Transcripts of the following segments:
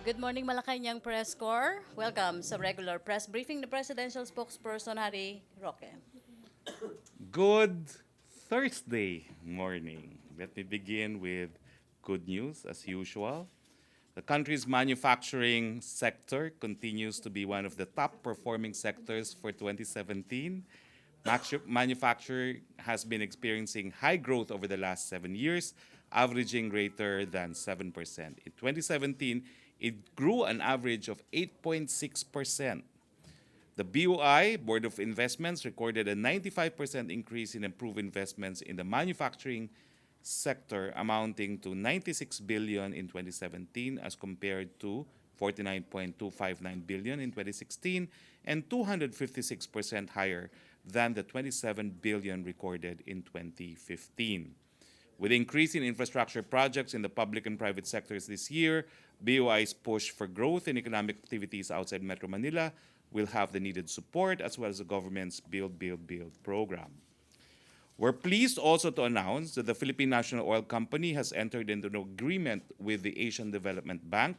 Good morning, Malacanang Press Corps. Welcome sa regular press briefing. The presidential spokesperson, Harry Roque. Good Thursday morning. Let me begin with good news as usual. The country's manufacturing sector continues to be one of the top performing sectors for 2017. Manufacturing has been experiencing high growth over the last 7 years, averaging greater than 7%. In 2017, it grew an average of 8.6%. The BOI, Board of Investments, recorded a 95% increase in approved investments in the manufacturing sector, amounting to 96 billion in 2017 as compared to 49.259 billion in 2016 and 256% higher than the 27 billion recorded in 2015. With increasing infrastructure projects in the public and private sectors this year, BOI's push for growth in economic activities outside Metro Manila will have the needed support as well as the government's Build, Build, Build program. We're pleased also to announce that the Philippine National Oil Company has entered into an agreement with the Asian Development Bank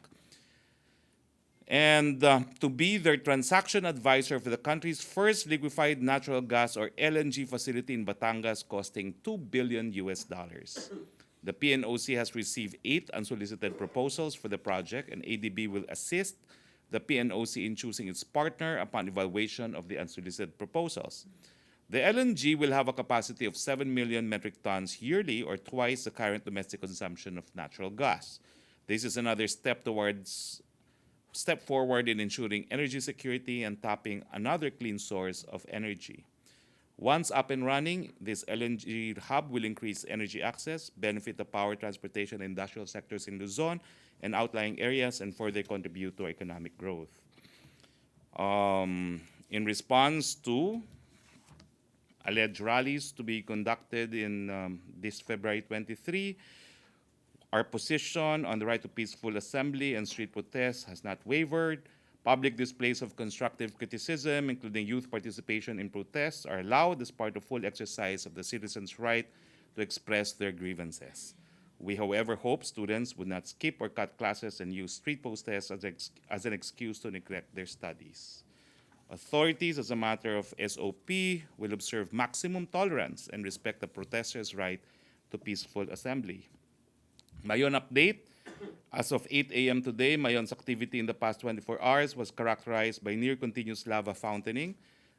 and to be their transaction advisor for the country's first liquefied natural gas or LNG facility in Batangas costing 2 billion US dollars. The PNOC has received 8 unsolicited proposals for the project, and ADB will assist the PNOC in choosing its partner upon evaluation of the unsolicited proposals. The LNG will have a capacity of 7 million metric tons yearly, or twice the current domestic consumption of natural gas. This is another step forward in ensuring energy security and tapping another clean source of energy. Once up and running, this LNG hub will increase energy access, benefit the power, transportation, and industrial sectors in Luzon and outlying areas, and further contribute to economic growth. In response to alleged rallies to be conducted in this February 23, our position on the right to peaceful assembly and street protests has not wavered. Public displays of constructive criticism, including youth participation in protests, are allowed as part of full exercise of the citizens' right to express their grievances. We, however, hope students would not skip or cut classes and use street protests as an excuse to neglect their studies. Authorities, as a matter of SOP, will observe maximum tolerance and respect the protesters' right to peaceful assembly. Mayon update. As of 8 a.m. today, Mayon's activity in the past 24 hours was characterized by near continuous lava fountaining,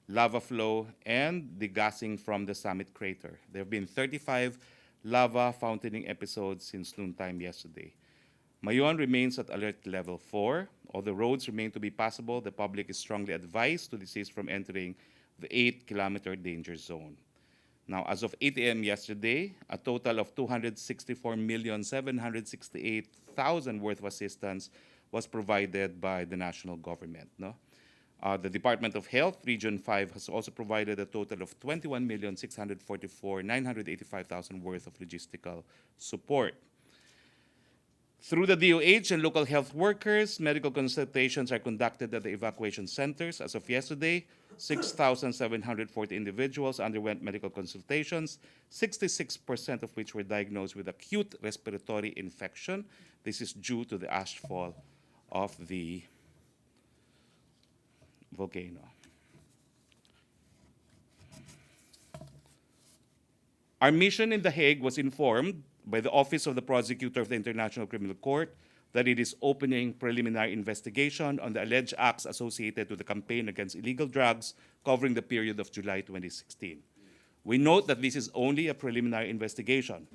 lava flow, and degassing from the summit crater. There have been 35 lava fountaining episodes since noontime yesterday. Mayon remains at alert level 4. Although roads remain to be passable, the public is strongly advised to desist from entering the 8-kilometer danger zone. Now, as of 8 a.m. yesterday, a total of 264,768,000 worth of assistance was provided by the national government. No? The Department of Health, Region 5, has also provided a total of 21,644,985,000 worth of logistical support. Through the DOH and local health workers, medical consultations are conducted at the evacuation centers. As of yesterday, 6,740 individuals underwent medical consultations, 66% of which were diagnosed with acute respiratory infection. This is due to the ashfall of the volcano. Our mission in The Hague was informed by the Office of the Prosecutor of the International Criminal Court that it is opening preliminary investigation on the alleged acts associated with the campaign against illegal drugs covering the period of July 2016. We note that this is only a preliminary investigation.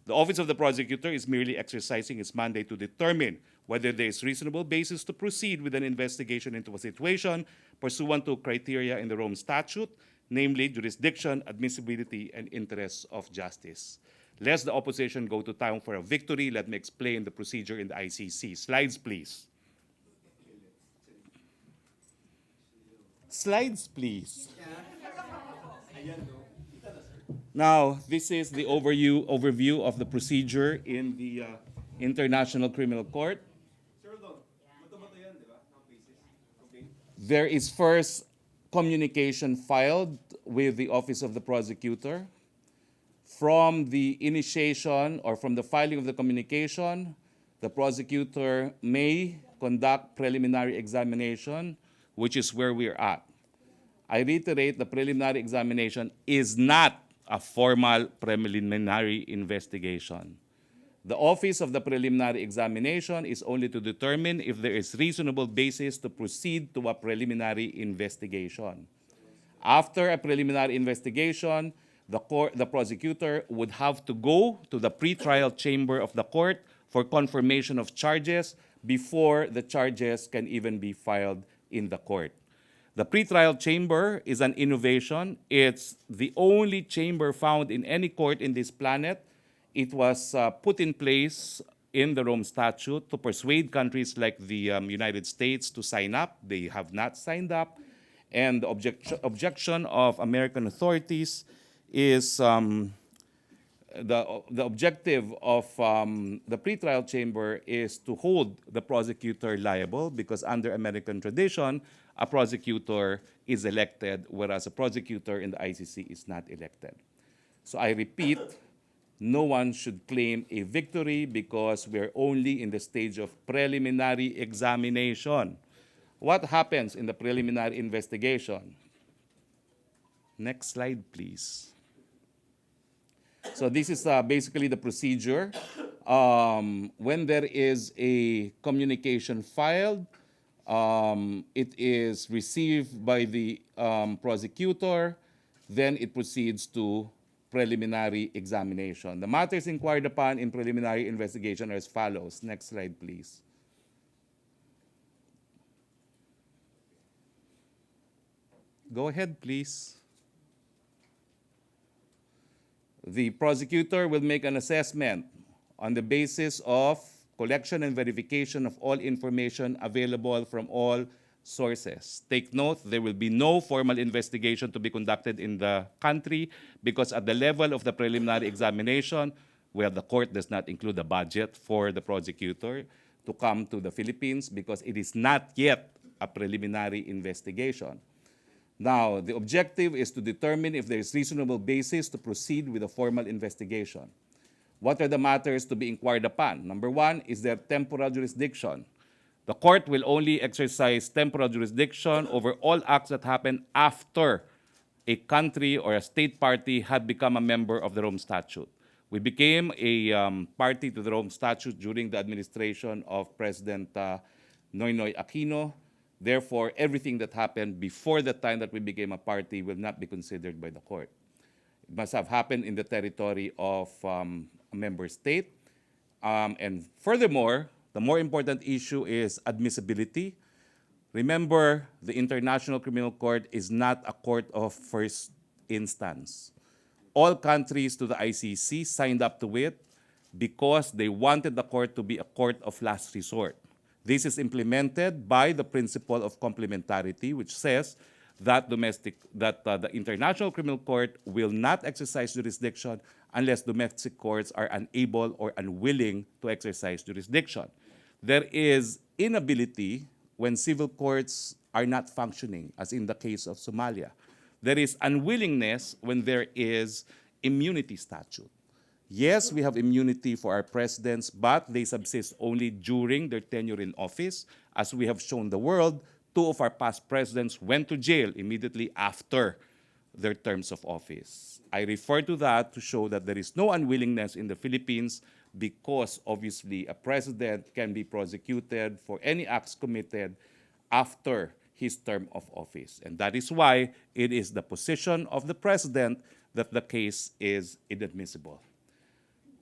The Office of the Prosecutor is merely exercising its mandate to determine whether there is reasonable basis to proceed with an investigation into a situation pursuant to criteria in the Rome Statute, namely jurisdiction, admissibility, and interests of justice. Lest the opposition go to town for a victory, let me explain the procedure in the ICC. Slides, please. Slides, please. Now, this is the overview of the procedure in the International Criminal Court. There is first communication filed with the Office of the Prosecutor. From the initiation or from the filing of the communication, the prosecutor may conduct preliminary examination, which is where we're at. I reiterate, the preliminary examination is not a formal preliminary investigation. The office of the preliminary examination is only to determine if there is reasonable basis to proceed to a preliminary investigation. After a preliminary investigation, the prosecutor would have to go to the pretrial chamber of the court for confirmation of charges before the charges can even be filed in the court. The pretrial chamber is an innovation. It's the only chamber found in any court in this planet. It was put in place in the Rome Statute to persuade countries like the United States to sign up. They have not signed up. And the objection of American authorities is the objective of the pretrial chamber is to hold the prosecutor liable, because under American tradition, a prosecutor is elected, whereas a prosecutor in the ICC is not elected. So I repeat, no one should claim a victory because we're only in the stage of preliminary examination. What happens in the preliminary investigation? Next slide, please. So this is basically the procedure. When there is a communication filed, it is received by the prosecutor, then it proceeds to preliminary examination. The matters inquired upon in preliminary investigation are as follows. Next slide, please. Go ahead, please. The prosecutor will make an assessment on the basis of collection and verification of all information available from all sources. Take note, there will be no formal investigation to be conducted in the country because at the level of the preliminary examination, where the court does not include a budget for the prosecutor to come to the Philippines because it is not yet a preliminary investigation. Now, the objective is to determine if there is reasonable basis to proceed with a formal investigation. What are the matters to be inquired upon? Number one, is there temporal jurisdiction? The court will only exercise temporal jurisdiction over all acts that happen after a country or a state party had become a member of the Rome Statute. We became a party to the Rome Statute during the administration of President Noynoy Aquino. Therefore, everything that happened before the time that we became a party will not be considered by the court. It must have happened in the territory of a member state. And furthermore, the more important issue is admissibility. Remember, the International Criminal Court is not a court of first instance. All countries to the ICC signed up to it because they wanted the court to be a court of last resort. This is implemented by the principle of complementarity, which says that the International Criminal Court will not exercise jurisdiction unless domestic courts are unable or unwilling to exercise jurisdiction. There is inability when civil courts are not functioning, as in the case of Somalia. There is unwillingness when there is immunity statute. Yes, we have immunity for our presidents, but they subsist only during their tenure in office. As we have shown the world, 2 of our past presidents went to jail immediately after their terms of office. I refer to that to show that there is no unwillingness in the Philippines because obviously a president can be prosecuted for any acts committed after his term of office. And that is why it is the position of the president that the case is inadmissible.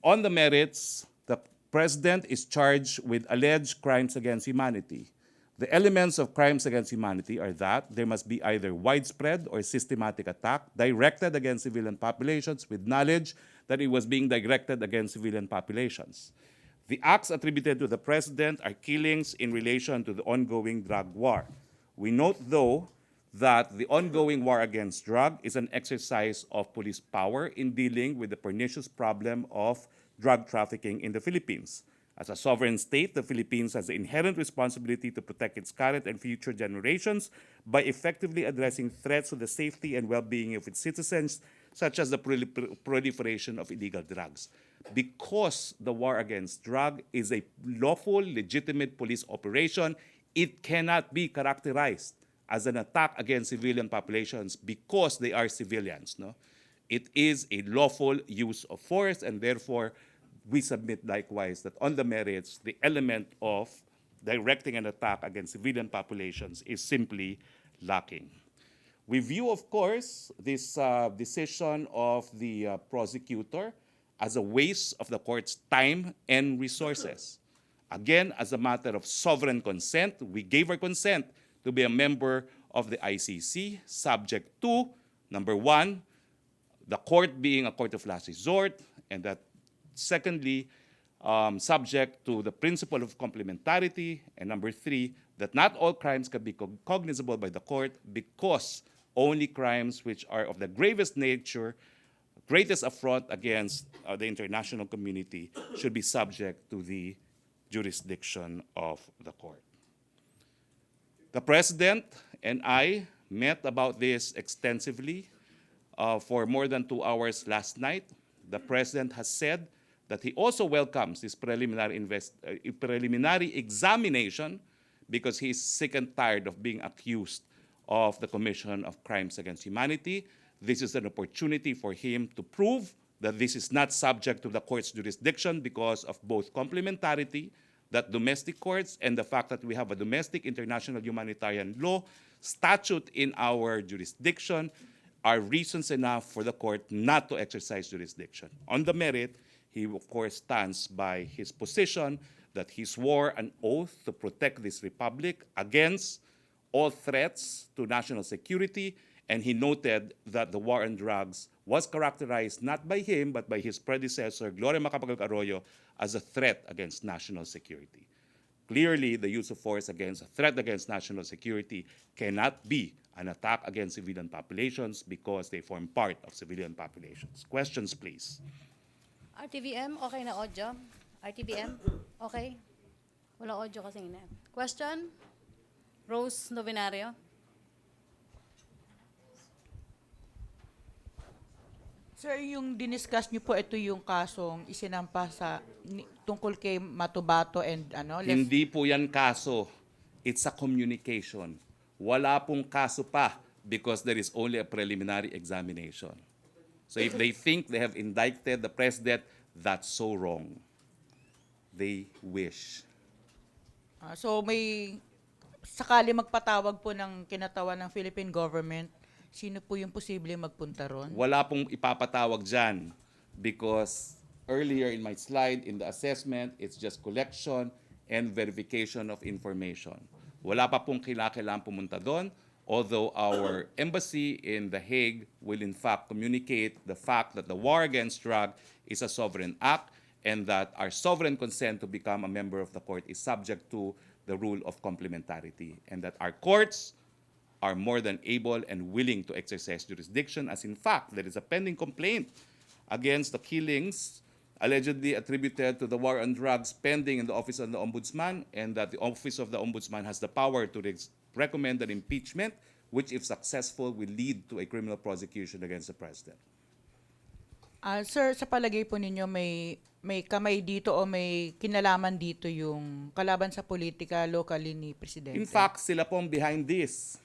On the merits, the president is charged with alleged crimes against humanity. The elements of crimes against humanity are that there must be either widespread or systematic attack directed against civilian populations with knowledge that it was being directed against civilian populations. The acts attributed to the president are killings in relation to the ongoing drug war. We note, though, that the ongoing war against drug is an exercise of police power in dealing with the pernicious problem of drug trafficking in the Philippines. As a sovereign state, the Philippines has the inherent responsibility to protect its current and future generations by effectively addressing threats to the safety and well-being of its citizens such as the proliferation of illegal drugs. Because the war against drug is a lawful, legitimate police operation, it cannot be characterized as an attack against civilian populations because they are civilians. No? It is a lawful use of force, and therefore we submit likewise that on the merits, the element of directing an attack against civilian populations is simply lacking. We view, of course, this decision of the prosecutor as a waste of the court's time and resources. Again, as a matter of sovereign consent, we gave our consent to be a member of the ICC, subject to, number one, the court being a court of last resort, and that secondly, subject to the principle of complementarity, and number three, that not all crimes can be cognizable by the court because only crimes which are of the gravest nature, greatest affront against the international community should be subject to the jurisdiction of the court. The President and I met about this extensively for more than 2 hours last night. The President has said that he also welcomes this preliminary examination because he is sick and tired of being accused of the commission of crimes against humanity. This is an opportunity for him to prove that this is not subject to the court's jurisdiction because of both complementarity, that domestic courts, and the fact that we have a domestic international humanitarian law statute in our jurisdiction are reasons enough for the court not to exercise jurisdiction. On the merit, he of course stands by his position that he swore an oath to protect this republic against all threats to national security, and he noted that the war on drugs was characterized not by him but by his predecessor, Gloria Macapagal-Arroyo, as a threat against national security. Clearly, the use of force against a threat against national security cannot be an attack against civilian populations because they form part of civilian populations. Questions, please. RTVM, okay na audio? RTVM, okay? Wala audio kasi na. Question? Rose Novinario. Sir, yung diniscuss niyo po, ito yung kasong isinampa tungkol kay Matubato and Hindi po yan kaso. It's a communication. Wala pong kaso pa because there is only a preliminary examination. So if they think they have indicted the president, that's so wrong. They wish. So may sakali magpatawag po ng kinatawan ng Philippine government, sino po yung posible magpunta ron? Wala pong ipapatawag dyan because earlier in my slide, in the assessment, it's just collection and verification of information. Wala pa pong kailangan pumunta doon, although our embassy in The Hague will in fact communicate the fact that the war against drug is a sovereign act and that our sovereign consent to become a member of the court is subject to the rule of complementarity, and that our courts are more than able and willing to exercise jurisdiction, as in fact, there is a pending complaint against the killings allegedly attributed to the war on drugs pending in the Office of the Ombudsman, and that the Office of the Ombudsman has the power to recommend an impeachment, which, if successful, will lead to a criminal prosecution against the president. Sir, sa palagay po ninyo, may kamay dito o may kinalaman dito yung kalaban sa politika locally ni Presidente? In fact, sila pong behind this.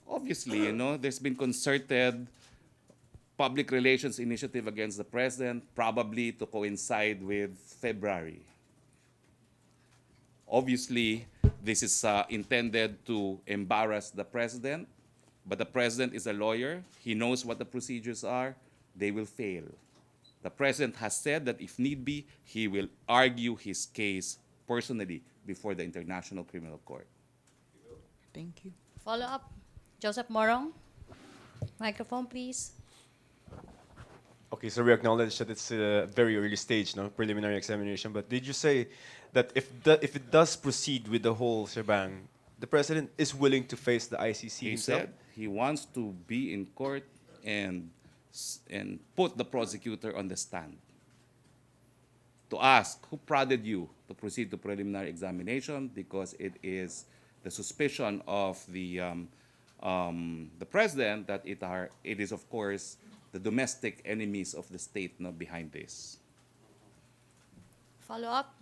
Obviously, there's been concerted public relations initiative against the president, probably to coincide with February. Obviously, this is intended to embarrass the president, but the president is a lawyer. He knows what the procedures are. They will fail. The president has said that if need be, he will argue his case personally before the International Criminal Court. Thank you. Follow up. Joseph Morong. Microphone, please. Okay, so we acknowledge that it's a very early stage, no, preliminary examination. But did you say that if it does proceed with the whole shebang, the president is willing to face the ICC He himself? said he wants to be in court and put the prosecutor on the stand to ask who prodded you to proceed to preliminary examination, because it is the suspicion of the president that it is of course the domestic enemies of the state no, behind this. Follow up?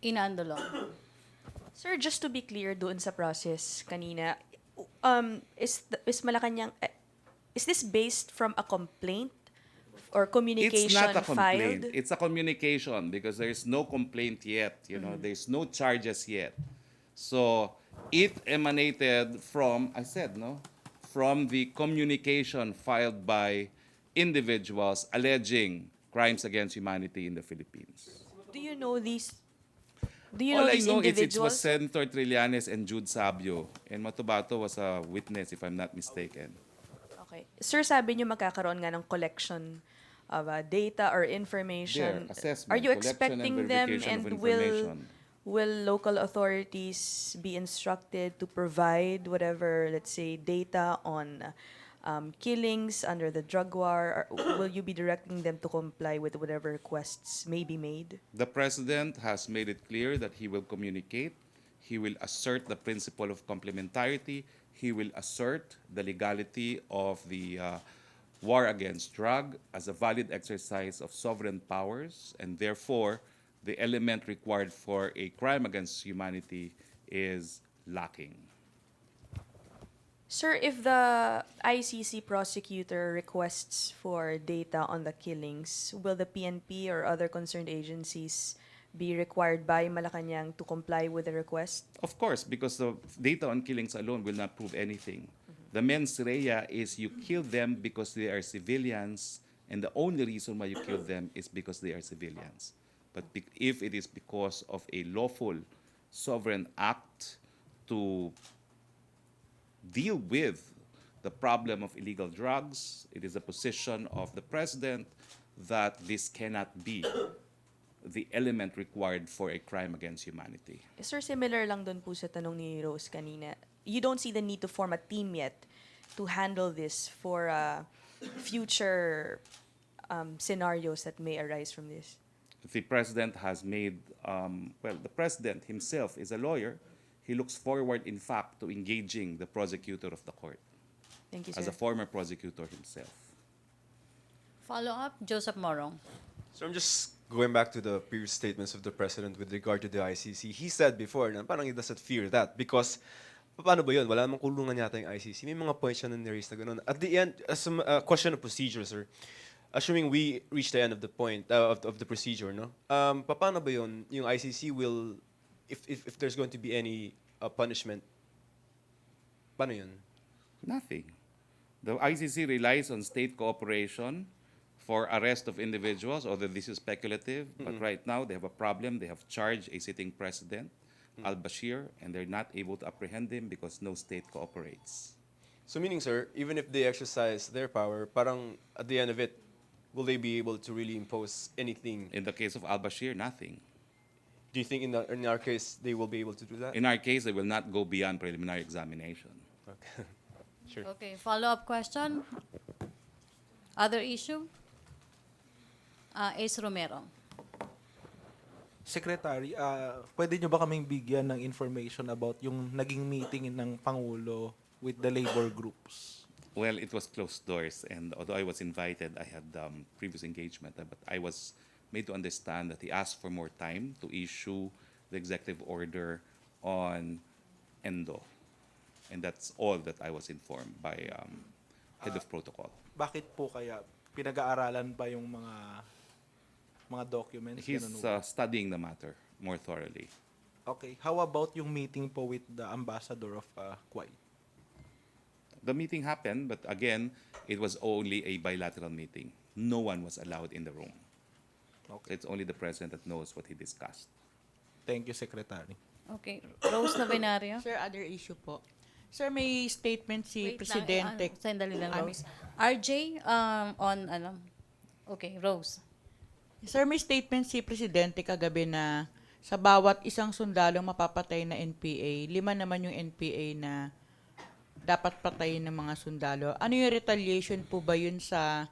Ina Andolong. Sir, just to be clear doon sa process kanina, is Malacanang, is this based from a complaint or communication It's not a complaint. filed? It's a communication because there's no complaint yet. You know, there's no charges yet. So it emanated from, I said, no, from the communication filed by individuals alleging crimes against humanity in the Philippines. Do you know these? Do you All know I these know is it was individuals? Senator Trillanes and Jude Sabio, and Matubato was a witness, if I'm not mistaken. Okay. Sir, sabi niyo magkakaroon nga ng collection of data or information. There, assessment, Are you collection and expecting them, verification of and will information. local authorities be instructed to provide whatever, let's say, data on killings under the drug war? Or will you be directing them to comply with whatever requests may be made? The President has made it clear that he will communicate, he will assert the principle of complementarity, he will assert the legality of the war against drug as a valid exercise of sovereign powers, and therefore the element required for a crime against humanity is lacking. Sir, if the ICC prosecutor requests for data on the killings, will the PNP or other concerned agencies be required by Malacanang to comply with the request? Of course, because the data on killings alone will not prove anything. The mens rea is you kill them because they are civilians, and the only reason why you kill them is because they are civilians. But if it is because of a lawful sovereign act to deal with the problem of illegal drugs, it is a position of the President that this cannot be the element required for a crime against humanity. Sir, similar lang dun po sa tanong ni Rose kanina. You don't see the need to form a team yet to handle this for future scenarios that may arise from this? The President has made, the President himself is a lawyer. He looks forward, in fact, to engaging the prosecutor of the court Thank you, as sir. a former prosecutor himself. Follow up? Joseph Morong. So I'm just going back to the previous statements of the president with regard to the ICC. He said before na parang he doesn't fear that because paano ba yun? Wala namang kulungan yata yung ICC. May mga points siya na niraise na ganun. At the end, as a question of procedure, sir, assuming we reach the end of the point, of the procedure, no? Paano ba yun? Yung ICC will, if there's going to be any punishment, paano yun? Nothing. The ICC relies on state cooperation for arrest of individuals, although this is speculative, but right now they have a problem. They have charged a sitting president, al-Bashir, and they're not able to apprehend him because no state cooperates. So meaning, sir, even if they exercise their power, parang at the end of it, will they be able to really impose anything? In the case of al-Bashir, nothing. Do you think in our case they will be able to do that? In our case, they will not go beyond preliminary examination. Okay. Sure. Okay, follow-up question? Other issue? Ace Romero. Secretary, pwede nyo ba kaming bigyan ng information about yung naging meeting ng Pangulo with the labor groups? Well, it was closed doors, and although I was invited, I had previous engagement, but I was made to understand that he asked for more time to issue the executive order on ENDO. And that's all that I was informed by head of protocol. Bakit po kaya pinag-aaralan pa yung mga documents? He's Ganun po. studying the matter more thoroughly. Okay, how about yung meeting po with the ambassador of Kuwait? The meeting happened, but again, it was only a bilateral meeting. No one was allowed in the room. Okay. It's only the president that knows what he discussed. Thank you, Secretary. Okay, Rose Navenario. Sir, other issue po. Sir, may statement si Wait lang, Presidente. sandali lang, Ano? Rose. RJ, okay, Rose. Sir, may statement si Presidente kagabi na sa bawat isang sundalong mapapatay na NPA, 5 naman yung NPA na dapat patayin ng mga sundalo. Ano yung retaliation po ba yun sa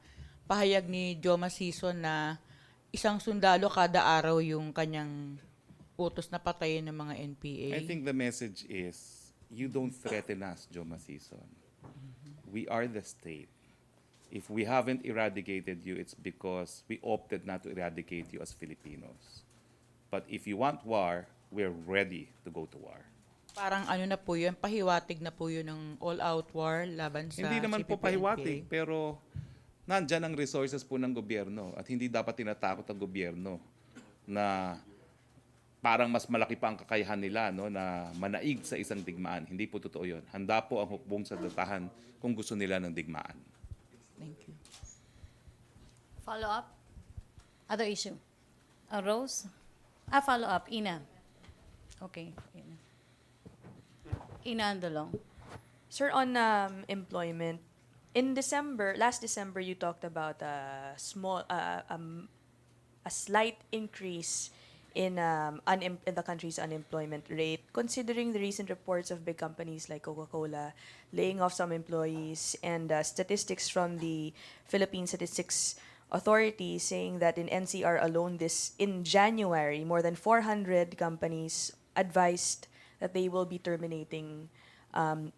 pahayag ni Joma Sison na isang sundalo kada araw yung kanyang utos na patayin ng mga NPA? I think the message is, you don't threaten us, Joma Sison. We are the state. If we haven't eradicated you, it's because we opted not to eradicate you as Filipinos. But if you want war, we're ready to go to war. Parang ano na po yun, pahiwatig na po yun ng all-out war laban sa Hindi naman po CPP-NPA. pahiwatig, pero nandyan ang resources po ng gobyerno at hindi dapat tinatakot ang gobyerno na parang mas malaki pa ang kakayahan nila, no, na manaig sa isang digmaan. Hindi po totoo yun. Handa po ang hukbong sa datahan kung gusto nila ng digmaan. Thank you. Follow up? Other issue? Rose? Follow up. Ina. Okay. Ina. Ina Andalong. Sir, on employment, in December, last December, you talked about a slight increase in in the country's unemployment rate, considering the recent reports of big companies like Coca-Cola laying off some employees and statistics from the Philippine Statistics Authority saying that in NCR alone, in January, more than 400 companies advised that they will be terminating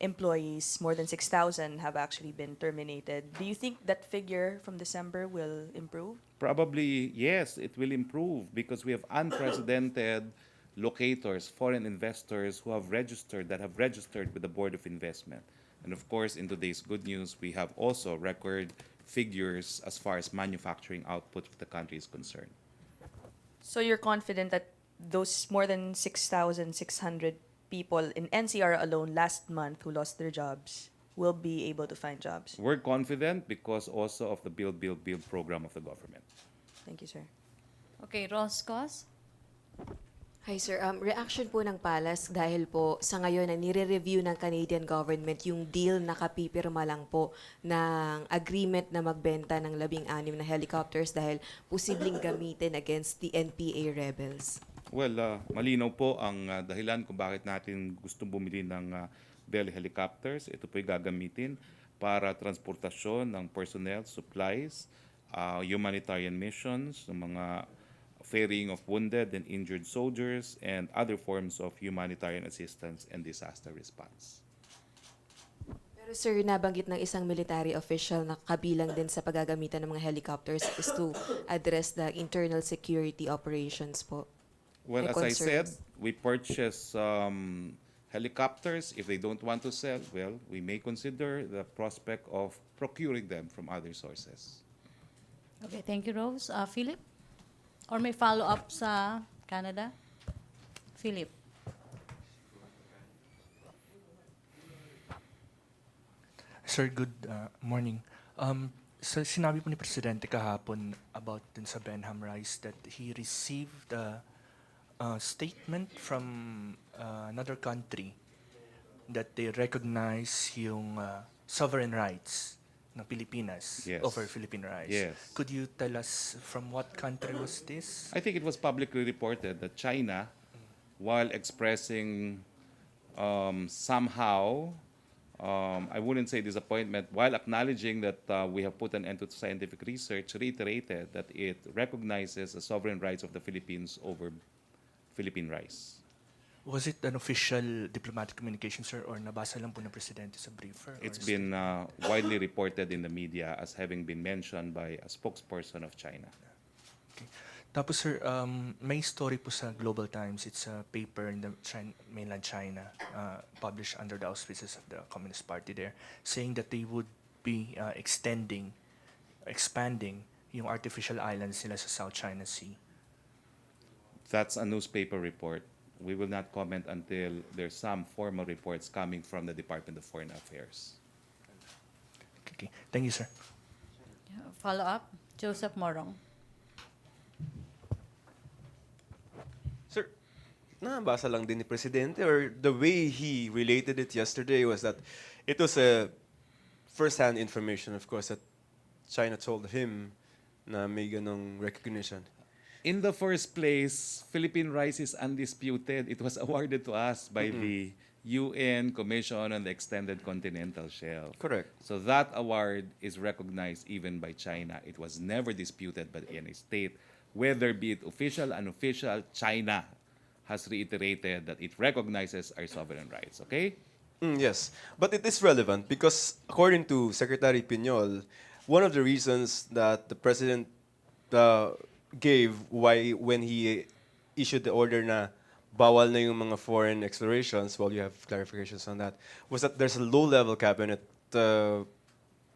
employees. More than 6,000 have actually been terminated. Do you think that figure from December will improve? Probably, yes, it will improve because we have unprecedented locators, foreign investors who have registered with the Board of Investment. And of course, in today's good news, we have also record figures as far as manufacturing output of the country is concerned. So you're confident that those more than 6,600 people in NCR alone last month who lost their jobs will be able to find jobs? We're confident because also of the Build, Build, Build program of the government. Thank you, sir. Okay, Roscos? Hi sir, reaction po ng Palas dahil po sa ngayon na nire-review ng Canadian government yung deal na kapipirma lang po ng agreement na magbenta ng 16 na helicopters dahil posibleng gamitin against the NPA rebels. Well, malinaw po ang dahilan kung bakit natin gustong bumili ng Bell helicopters. Ito po'y gagamitin para transportasyon ng personnel, supplies, humanitarian missions, ng mga ferrying of wounded and injured soldiers, and other forms of humanitarian assistance and disaster response. Pero sir, nabanggit ng isang military official na kabilang din sa paggagamitan ng mga helicopters is to address the internal security operations po. Well, May as I said, concerns. we purchase helicopters. If they don't want to sell, well, we may consider the prospect of procuring them from other sources. Okay, thank you, Rose. Philip? Or may follow-up sa Canada? Philip? Sir, good morning. Sinabi po ni Presidente kahapon about dun sa Benham Rice that he received a statement from another country that they recognize yung sovereign rights ng Pilipinas Yes. over Philippine rights. Yes. Could you tell us from what country was this? I think it was publicly reported that China, while expressing somehow, I wouldn't say disappointment, while acknowledging that we have put an end to scientific research, reiterated that it recognizes the sovereign rights of the Philippines over Philippine rice. Was it an official diplomatic communication, sir, or nabasa lang po ng Presidente sa briefer? It's or been widely reported in the media as having been mentioned by a spokesperson of China. Okay. Tapos sir, may story po sa Global Times. It's a paper in the mainland China, published under the auspices of the Communist Party there, saying that they would be expanding yung artificial islands nila sa South China Sea. That's a newspaper report. We will not comment until there's some formal reports coming from the Department of Foreign Affairs. Okay. Thank you, sir. Follow-up? Joseph Morong? Sir, nabasa lang din ni Presidente or the way he related it yesterday was that it was a first-hand information, of course, that China told him na may ganong recognition. In the first place, Philippine rice is undisputed. It was awarded to us by the UN Commission on the Extended Continental Shelf. Correct. So that award is recognized even by China. It was never disputed by any state. Whether be it official, unofficial, China has reiterated that it recognizes our sovereign rights. Okay? Yes, but it is relevant because according to Secretary Piñol, one of the reasons that the president gave why when he issued the order na bawal na yung mga foreign explorations, well, you have clarifications on that, was that there's a low-level cabinet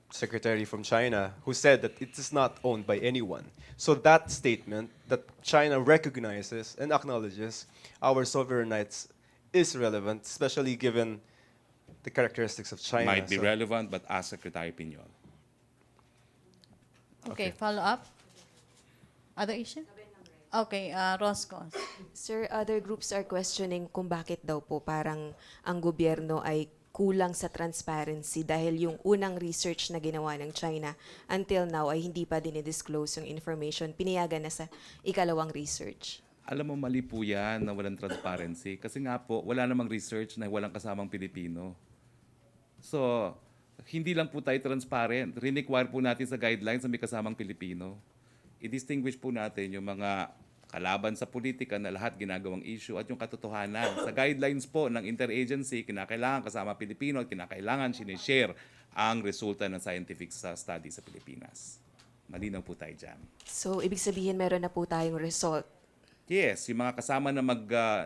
secretary from China who said that it is not owned by anyone. So that statement that China recognizes and acknowledges our sovereign rights is relevant, especially given the characteristics of China. Might be So- relevant, but ask Secretary Piñol. Okay, follow up. Other issue? Okay, Roscos. Sir, other groups are questioning kung bakit daw po parang ang gobyerno ay kulang sa transparency dahil yung unang research na ginawa ng China until now ay hindi pa dinidisclose yung information. Pinayagan na sa ikalawang research. Alam mo, mali po yan na walang transparency. Kasi nga po, wala namang research na walang kasamang Pilipino. So, hindi lang po tayo transparent. Require po natin sa guidelines na may kasamang Pilipino. I-distinguish po natin yung mga kalaban sa politika na lahat ginagawang issue at yung katotohanan. Sa guidelines po ng interagency, kinakailangan kasama Pilipino at kinakailangan sinishare ang resulta ng scientific study sa Pilipinas. Malinaw po tayo dyan. So, ibig sabihin meron na po tayong result. Yes, yung mga kasama na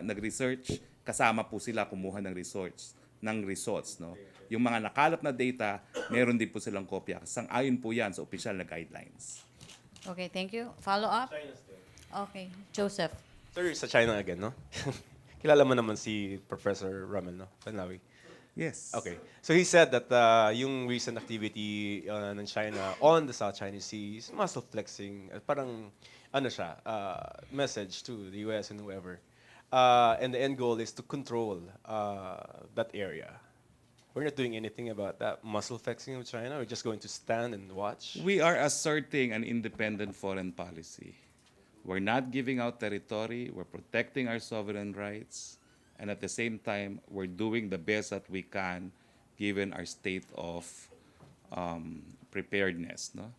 nag-research, kasama po sila kumuha ng results, no? Yung mga nakalap na data, meron din po silang kopya. Sang-ayon po yan sa official na guidelines. Okay, thank you. Follow up? Okay, Joseph. Sir, sa China again, no? Kilala mo naman si Professor Ramel, no? Panlawi. Yes. Okay. So he said that yung recent activity ng China on the South China Sea is muscle flexing. Parang, ano siya, message to the US and whoever. And the end goal is to control that area. We're not doing anything about that muscle flexing of China. We're just going to stand and watch. We are asserting an independent foreign policy. We're not giving out territory. We're protecting our sovereign rights. And at the same time, we're doing the best that we can given our state of preparedness. No?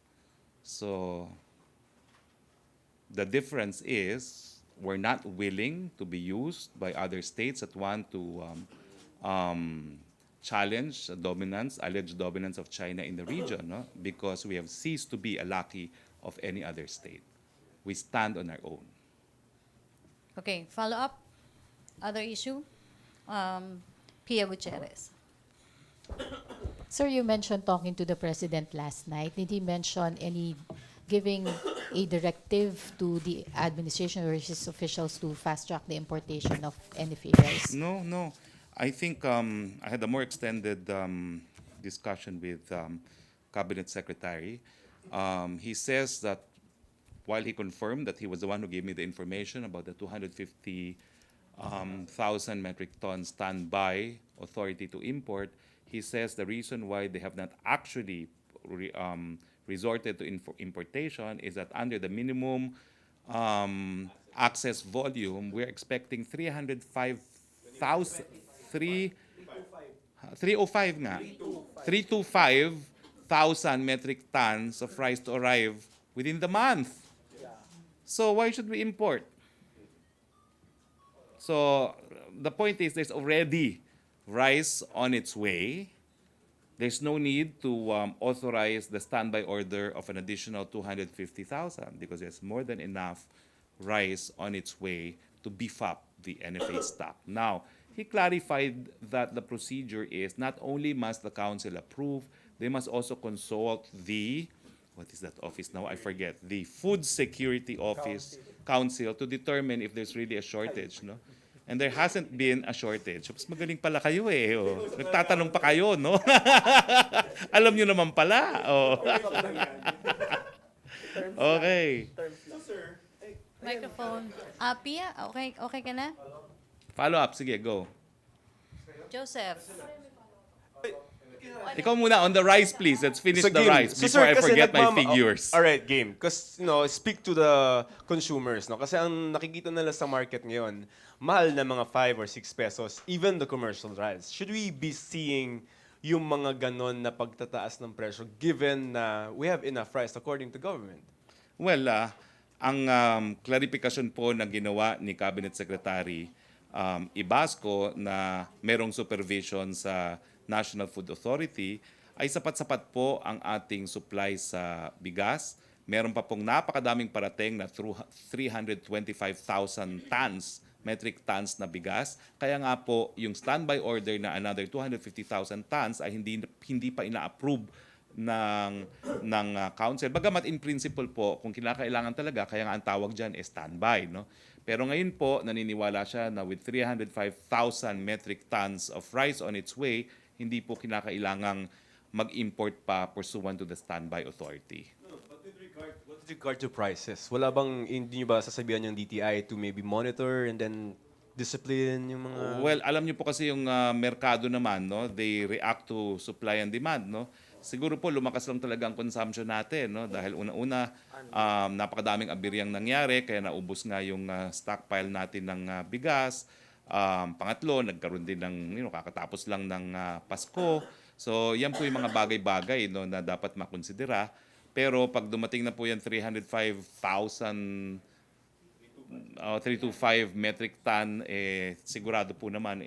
So the difference is we're not willing to be used by other states that want to challenge the alleged dominance of China in the region, no? Because we have ceased to be a lackey of any other state. We stand on our own. Okay, follow up. Other issue? Pia Gutierrez. Sir, you mentioned talking to the president last night. Did he mention giving a directive to the administration or his officials to fast track the importation of NFA rice? No. I think I had a more extended discussion with Cabinet Secretary. He says that while he confirmed that he was the one who gave me the information about the 250,000 metric ton standby authority to import, he says the reason why they have not actually resorted to importation is that under the minimum access volume, we're expecting 325,000 metric tons of rice to arrive within the month. So why should we import? So the point is there's already rice on its way. There's no need to authorize the standby order of an additional 250,000 because there's more than enough rice on its way to beef up the NFA stock. Now, he clarified that the procedure is not only must the council approve, they must also consult the, what is that office now? I forget. The Food Security Office Council to determine if there's really a shortage, no? And there hasn't been a shortage. Mas magaling pala kayo eh. Oh. Nagtatanong pa kayo, no? Alam nyo naman pala. Oh. Okay. Microphone. Pia, okay ka na? Follow up. Sige, go. Joseph. Ikaw muna on the rice, please. Let's finish the game. rice So, before sir, I kasi forget my nagmama- figures. All right, game. Because, speak to the consumers, no? Kasi ang nakikita nila sa market ngayon, mahal na mga 5 or 6 pesos, even the commercial rice. Should we be seeing yung mga ganon na pagtataas ng presyo given na we have enough rice according to government? Well, ang clarification po na ginawa ni Cabinet Secretary Ibasco na merong supervision sa National Food Authority ay sapat-sapat po ang ating supply sa bigas. Meron pa pong napakadaming parating na 325,000 metric tons na bigas. Kaya nga po, yung standby order na another 250,000 tons ay hindi pa ina-approve ng council. Bagamat in principle po, kung kinakailangan talaga, kaya nga ang tawag dyan is standby. No? Pero ngayon po, naniniwala siya na with 305,000 metric tons of rice on its way, hindi po kinakailangang mag-import pa pursuant to the standby authority. With regard to prices, wala bang, hindi nyo ba sasabihan yung DTI to maybe monitor and then discipline yung mga... Well, alam niyo po kasi yung merkado naman, no? They react to supply and demand, no? Siguro po lumakas lang talaga ang consumption natin, no? Dahil una-una napakadaming abiryang nangyari kaya naubos nga yung stockpile natin ng bigas. Pangatlo, nagkaroon din ng kakatapos lang ng Pasko. So, yan po yung mga bagay-bagay, no, na dapat makonsidera. Pero pag dumating na po yan 305,000 325 metric ton, sigurado po naman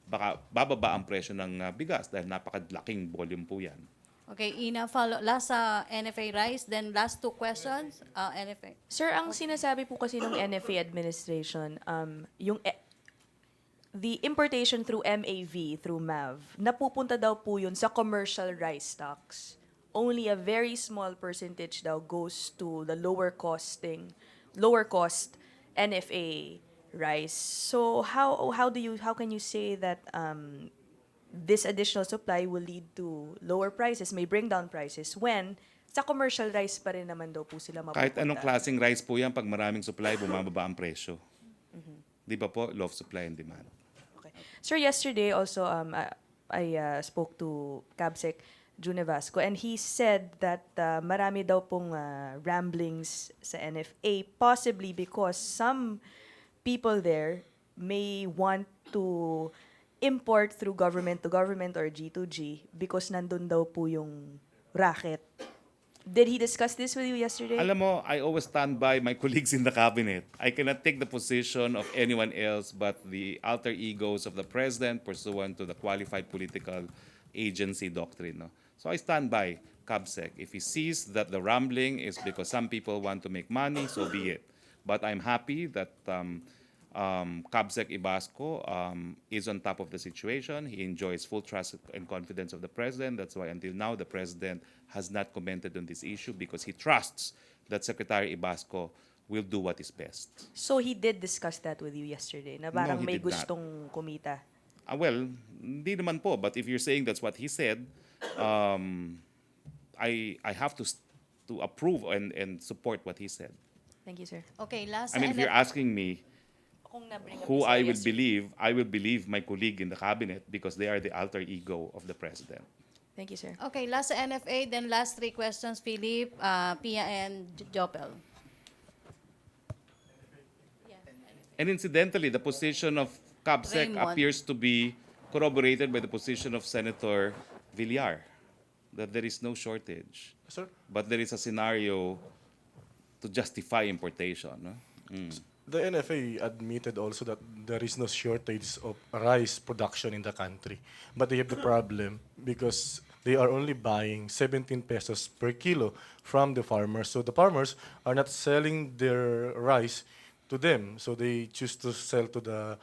baka bababa ang presyo ng bigas dahil napakalaking volume po yan. Okay, Ina, follow. Last NFA rice, then last two questions, NFA. Sir, ang sinasabi po kasi ng NFA administration, the importation through MAV, through MAV, napupunta daw po yun sa commercial rice stocks. Only a very small percentage daw goes to the lower cost NFA rice. So how can you say that this additional supply will lead to lower prices, may bring down prices when sa commercial rice pa rin naman daw po sila mapupunta? Kahit anong klaseng rice po yan, pag maraming supply, bumababa ang presyo. Di ba po? Law of supply and demand. Okay. Sir, yesterday also I spoke to Cabsec June Vasco, and he said that marami daw pong ramblings sa NFA, possibly because some people there may want to import through government to government or G2G because nandun daw po yung racket. Did he discuss this with you yesterday? Alam mo, I always stand by my colleagues in the cabinet. I cannot take the position of anyone else but the alter egos of the president pursuant to the qualified political agency doctrine. No? So I stand by Cabsec. If he sees that the rambling is because some people want to make money, so be it. But I'm happy that Cabsec Ibasco is on top of the situation. He enjoys full trust and confidence of the president. That's why until now the president has not commented on this issue because he trusts that Secretary Ibasco will do what is best. So he did discuss that with you yesterday, na parang he may did not. gustong kumita. Well, hindi naman po. But if you're saying that's what he said, I have to approve and support what he said. Thank you, sir. Okay, last I mean, if you're asking me Kung na-bring up who ni sir I will yesterday. believe, I will believe my colleague in the cabinet because they are the alter ego of the president. Thank you, sir. Okay, last sa NFA, then last three questions, Philip, Pia, and Jopel. And incidentally, the position of Cabsec Raymond. appears to be corroborated by the position of Senator Villar, that there is no shortage. Sir? But there is a scenario to justify importation. No? The NFA admitted also that there is no shortage of rice production in the country. But they have the problem because they are only buying 17 pesos per kilo from the farmers. So the farmers are not selling their rice to them. So they choose to sell to the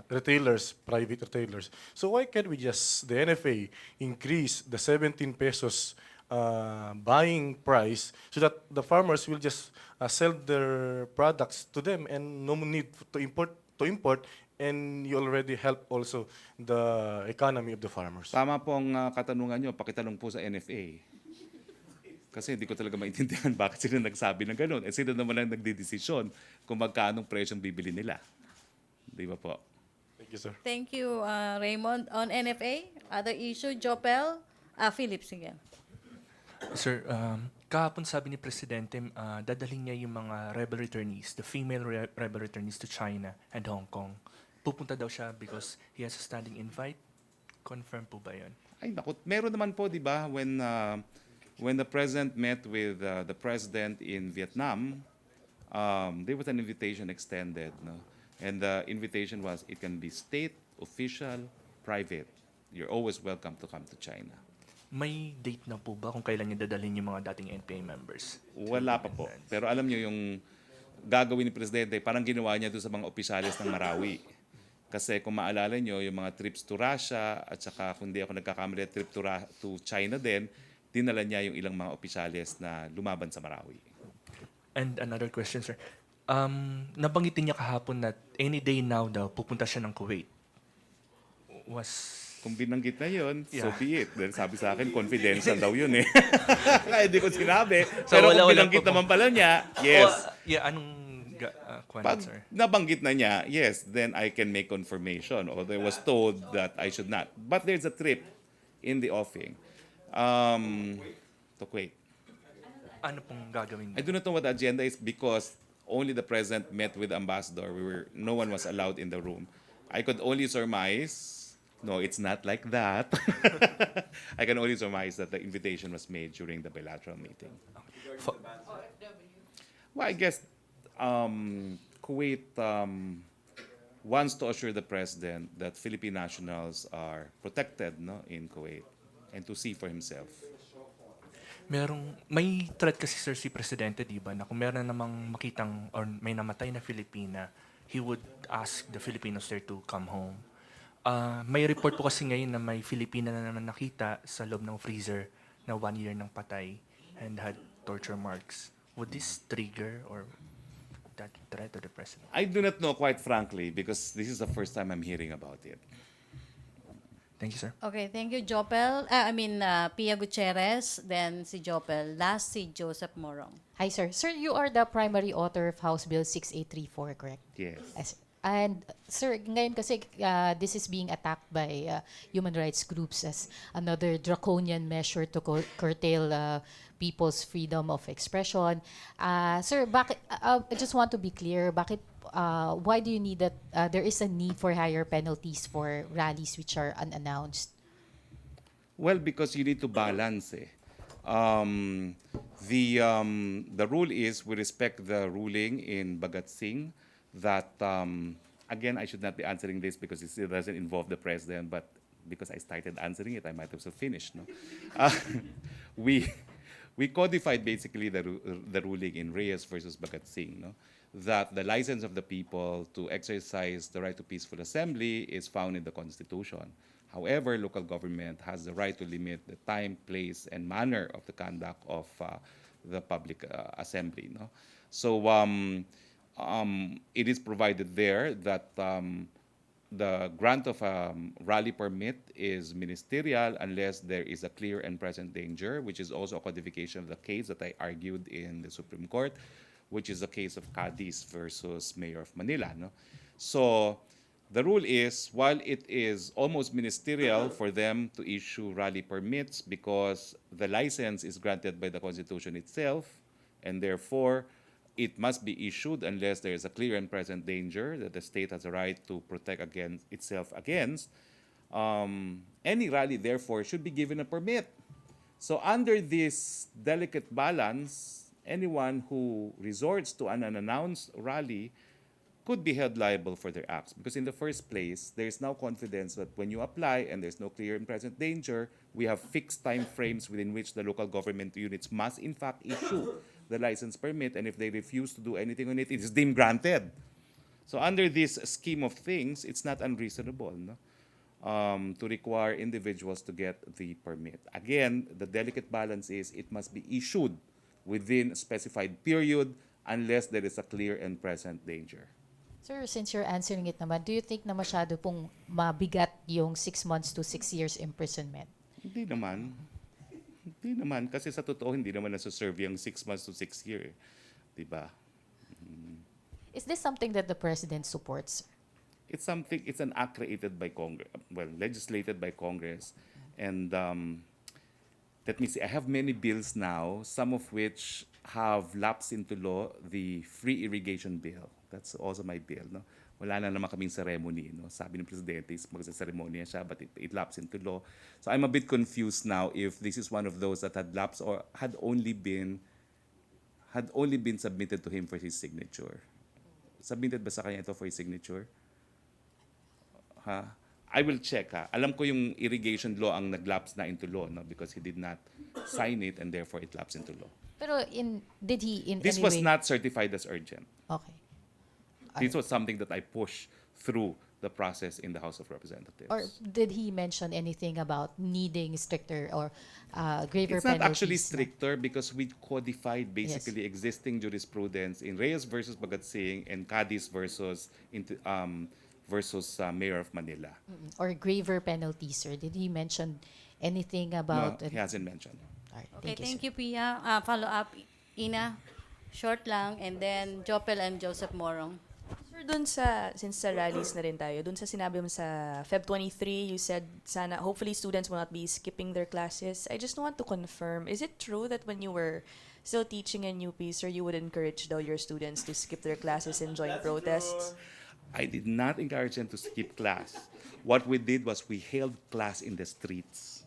retailers, private retailers. So why can't we just, the NFA, increase the 17 pesos buying price so that the farmers will just sell their products to them and no need to import, and you already help also the economy of the farmers. Tama po ang katanungan nyo, pakitanong po sa NFA. Kasi hindi ko talaga maintindihan bakit sila nagsabi ng gano'n. Eh sila naman ang nagdidesisyon kung magkano presyong bibili nila. Di ba po? Thank you, sir. Thank you, Raymond. On NFA, other issue, Jopel, Philip, sige. Sir, kahapon sabi ni Presidente, dadaling niya yung mga rebel returnees, the female rebel returnees to China and Hong Kong. Pupunta daw siya because he has a standing invite. Confirm po ba yun? Ay, naku, meron naman po, di ba, when the president met with the president in Vietnam, there was an invitation extended, no? And the invitation was, it can be state, official, private. You're always welcome to come to China. may date na po ba kung kailan niyo dadalhin yung mga dating NPA members? Wala pa po. Pero alam niyo yung gagawin ni Presidente, parang ginawa niya doon sa mga opisyalis ng Marawi. Kasi kung maalala niyo, yung mga trips to Russia at saka kung di ako nagkakamali, trip to China din, dinala niya yung ilang mga opisyalis na lumaban sa Marawi. And another question, sir. Nabanggitin niya kahapon na any day now daw pupunta siya ng Kuwait. Kung binanggit na yun, so Yeah. be it. Dahil sabi sa akin, confidential daw yun eh. Kaya hindi ko sinabi. So, Pero wala- kung wala binanggit po- naman pala niya, yes. Anong Pag sir? nabanggit na niya, yes, then I can make confirmation. Although I was told that I should not. But there's a trip in the offing to Kuwait. Ano pong gagawin I niyo? do not know what the agenda is because only the president met with the ambassador. No one was allowed in the room. I could only surmise. No, it's not like that. I can only surmise that the invitation was made during the bilateral meeting. Fo- Well, I guess Kuwait wants to assure the president that Philippine nationals are protected, no, in Kuwait and to see for himself. May threat kasi sir si Presidente, di ba, na kung meron namang makitang or may namatay na Filipina, he would ask the Filipinos there to come home. May report po kasi ngayon na may Filipina na naman nakita sa loob ng freezer na 1 year ng patay and had torture marks. Would this trigger or that threat to the president? I do not know, quite frankly, because this is the first time I'm hearing about it. Thank you, sir. Okay, thank you, Pia Gutierrez, then si Jopel. Last, si Joseph Morong. Hi, sir. Sir, you are the primary author of House Bill 6834, correct? Yes. And sir, ngayon kasi this is being attacked by human rights groups as another draconian measure to curtail people's freedom of expression. Sir, I just want to be clear, why do you need that? There is a need for higher penalties for rallies which are unannounced. Well, because you need to balance. The rule is we respect the ruling in Bhagat Singh that again I should not be answering this because it still doesn't involve the president, but because I started answering it, I might as well finish. No, we codified basically the ruling in Reyes versus Bhagat Singh. No, that the license of the people to exercise the right to peaceful assembly is found in the Constitution. However, local government has the right to limit the time, place, and manner of the conduct of the public assembly. No? So it is provided there that the grant of a rally permit is ministerial unless there is a clear and present danger, which is also a codification of the case that I argued in the Supreme Court, which is the case of Cadiz versus Mayor of Manila. No? So the rule is, while it is almost ministerial for them to issue rally permits because the license is granted by the Constitution itself, and therefore it must be issued unless there is a clear and present danger that the state has a right to protect itself against, any rally, therefore, should be given a permit. So under this delicate balance, anyone who resorts to an unannounced rally could be held liable for their acts. Because in the first place, there is now confidence that when you apply and there's no clear and present danger, we have fixed time frames within which the local government units must in fact issue the license permit, and if they refuse to do anything on it, it is deemed granted. So under this scheme of things, it's not unreasonable, no? To require individuals to get the permit. Again, the delicate balance is it must be issued within a specified period unless there is a clear and present danger. Sir, since you're answering it naman, do you think na masyado pong mabigat yung 6 months to 6 years imprisonment? Hindi naman. Hindi naman. Kasi sa totoo, hindi naman nasa-serve yung 6 months to 6 years. Diba? Is this something that the president supports? It's an act created by Congress, well, legislated by Congress. And let me see, I have many bills now, some of which have lapsed into law, the free irrigation bill. That's also my bill, no? Wala na naman kaming ceremony, no? Sabi ng presidente, magsa-ceremonya siya, but it lapsed into law. So I'm a bit confused now if this is one of those that had lapsed or had only been submitted to him for his signature. Submitted ba sa kanya ito for his signature? I will check. Alam ko yung irrigation law ang naglapse na into law, no? Because he did not sign it and therefore it lapsed into law. Pero did he in This any was way? not certified as urgent. Okay. This was something that I pushed through the process in the House of Representatives. Or did he mention anything about needing stricter or graver It's not actually penalties? stricter because we codified basically existing jurisprudence in Reyes versus Bagatsing and Cadiz versus Mayor of Manila. Or graver penalties, sir? Did he mention anything about No, he hasn't mentioned. All right, Okay, thank you, sir. thank you, Pia. Follow up, Ina. Short lang, and then Jopel and Joseph Morong. Sir, dun sa, since sa rallies na rin tayo, dun sa sinabi mo sa Feb 23, you said, sana, hopefully students will not be skipping their classes. I just want to confirm, is it true that when you were still teaching in UP, sir, you would encourage though your students to skip their classes and join protests? I did not encourage them to skip class. What we did was we held class in the streets.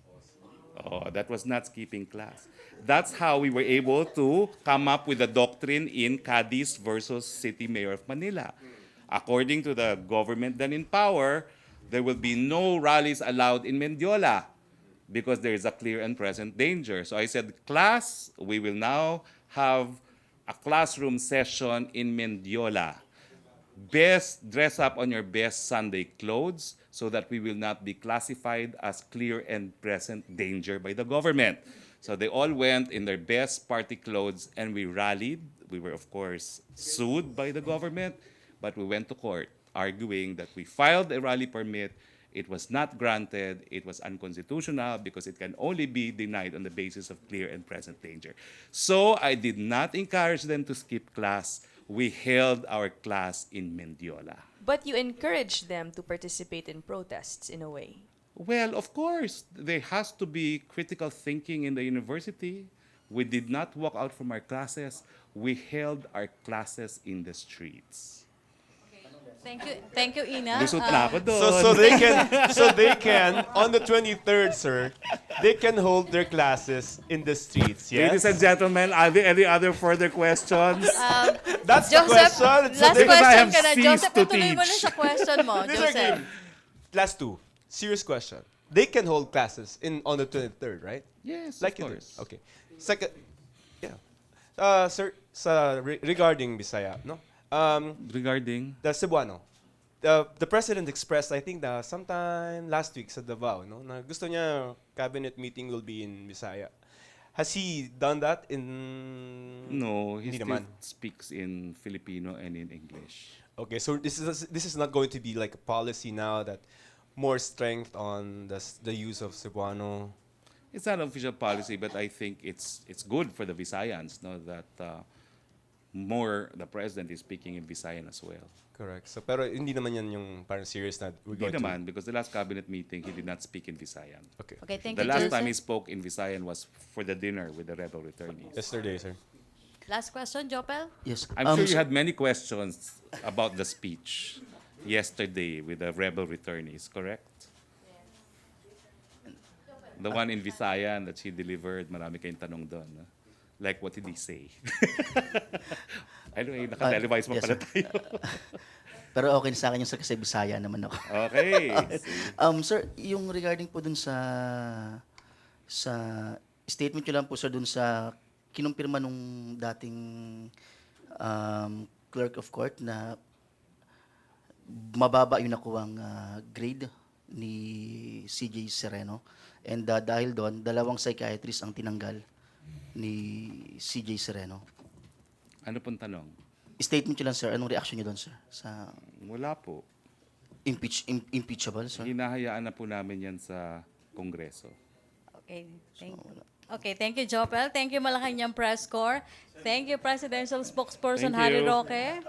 Oh, that was not skipping class. That's how we were able to come up with a doctrine in Cadiz versus City Mayor of Manila. According to the government then in power, there will be no rallies allowed in Mendiola because there is a clear and present danger. So I said, class, we will now have a classroom session in Mendiola. Best dress up on your best Sunday clothes so that we will not be classified as clear and present danger by the government. So they all went in their best party clothes and we rallied. We were, of course, sued by the government, but we went to court arguing that we filed a rally permit. It was not granted. It was unconstitutional because it can only be denied on the basis of clear and present danger. So I did not encourage them to skip class. We held our class in Mendiola. But you encouraged them to participate in protests in a way. Well, of course, there has to be critical thinking in the university. We did not walk out from our classes. We held our classes in the streets. Thank you, Ina. Lusot na ako doon. So they can on the 23rd, sir, they can hold their classes in the streets. Yes. Ladies and gentlemen, are there any other further questions? That's the Joseph, question. last Because I question have ka na. ceased Joseph, to ituloy mo na teach. sa question mo, These are Joseph. good. Last two. Serious question. They can hold classes on the 23rd, right? Yes, Like of you did. course. Okay. Second, yeah. Sir, regarding Bisaya, no? Regarding? The Cebuano. The president expressed, I think, sometime last week sa Davao, no, na gusto niya cabinet meeting will be in Bisaya. Has he done that in? No, he Hindi still naman. speaks in Filipino and in English. Okay, so this is not going to be like a policy now that more strength on the use of Cebuano. It's not an official policy, but I think it's good for the Visayans, no, that the president is speaking in Visayan as well. Correct. So pero hindi naman yan yung parang serious na we're Hindi going naman, because the last cabinet meeting, he did not speak in Visayan. to. Okay. Okay, thank The you, last time he Joseph. spoke in Visayan was for the dinner with the rebel returnees. Yesterday, sir. Last question, Jopel. Yes. I'm sure you had many questions about the speech yesterday with the rebel returnees, correct? The one in Visayan that she delivered, marami kayong tanong doon. No? Like, what did he say? Anyway, naka-televise mo yes, pala sir. tayo. Pero okay na sa akin yung sir kasi Bisaya naman ako. Okay. Sir, yung regarding po dun sa statement nyo lang po sir dun sa kinumpirma nung dating clerk of court na mababa yung nakuwang grade ni CJ Sereno. And dahil doon, 2 psychiatrist ang tinanggal ni CJ Sereno. Ano pong tanong? Statement nyo lang sir, anong reaction nyo doon sir? Sa Wala po. impeachable sir? Hinahayaan na po namin yan sa Kongreso. Okay, thank you, Jopel. Thank you, Malacanang Press Corps. Thank you, Presidential Spokesperson Thank Harry you. Roque.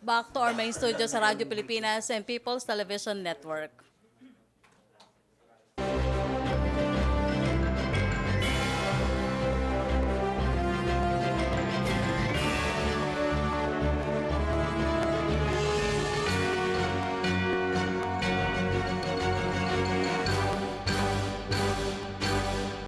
Back to our main studio sa Radyo Pilipinas and People's Television Network.